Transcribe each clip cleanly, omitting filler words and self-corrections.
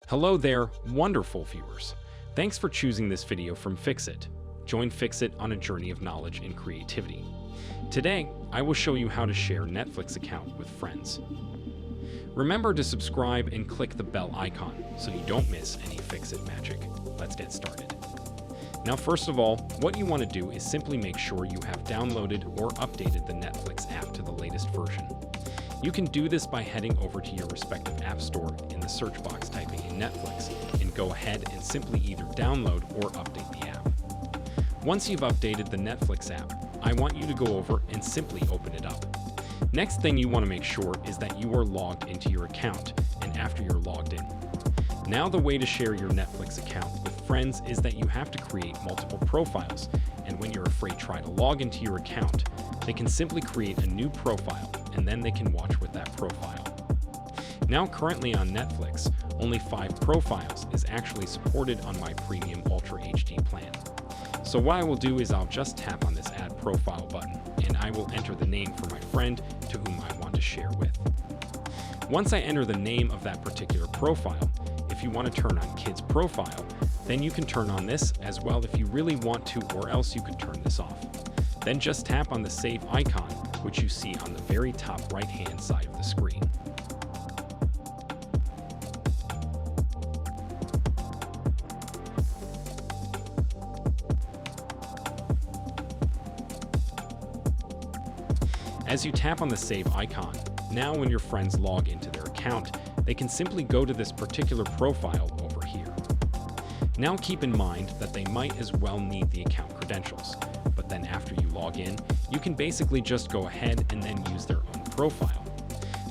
Hello there, wonderful viewers. Thanks for choosing this video from Fixit. Join Fixit on a journey of knowledge and creativity. Today, I will show you how to share Netflix account with friends. Remember to subscribe and click the bell icon so you don't miss any Fixit magic. Let's get started. Now, first of all, what you want to do is simply make sure you have downloaded or updated the Netflix app to the latest version. You can do this by heading over to your respective app store in the search box, typing in Netflix, and go ahead and simply either download or update the app. Once you've updated the Netflix app, I want you to go over and simply open it up. Next thing you want to make sure is that you are logged into your account, and after you're logged in. Now the way to share your Netflix account with friends is that you have to create multiple profiles, and when you're afraid to try to log into your account, they can simply create a new profile, and then they can watch with that profile. Now currently on Netflix, only 5 profiles is actually supported on my Premium Ultra HD plan. So what I will do is I'll just tap on this Add Profile button, and I will enter the name for my friend to whom I want to share with. Once I enter the name of that particular profile, if you want to turn on Kids Profile, then you can turn on this as well if you really want to, or else you could turn this off. Then just tap on the Save icon, which you see on the very top right-hand side of the screen. As you tap on the Save icon, now when your friends log into their account, they can simply go to this particular profile over here. Now keep in mind that they might as well need the account credentials, but then after you log in, you can basically just go ahead and then use their own profile.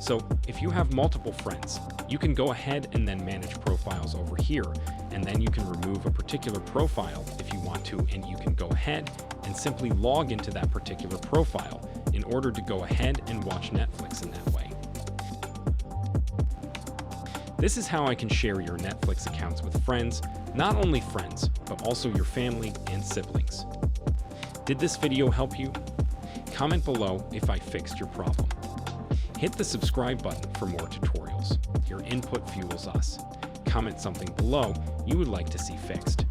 So if you have multiple friends, you can go ahead and then manage profiles over here, and then you can remove a particular profile if you want to, and you can go ahead and simply log into that particular profile in order to go ahead and watch Netflix in that way. This is how I can share your Netflix accounts with friends, not only friends, but also your family and siblings. Did this video help you? Comment below if I fixed your problem. Hit the subscribe button for more tutorials. Your input fuels us. Comment something below you would like to see fixed.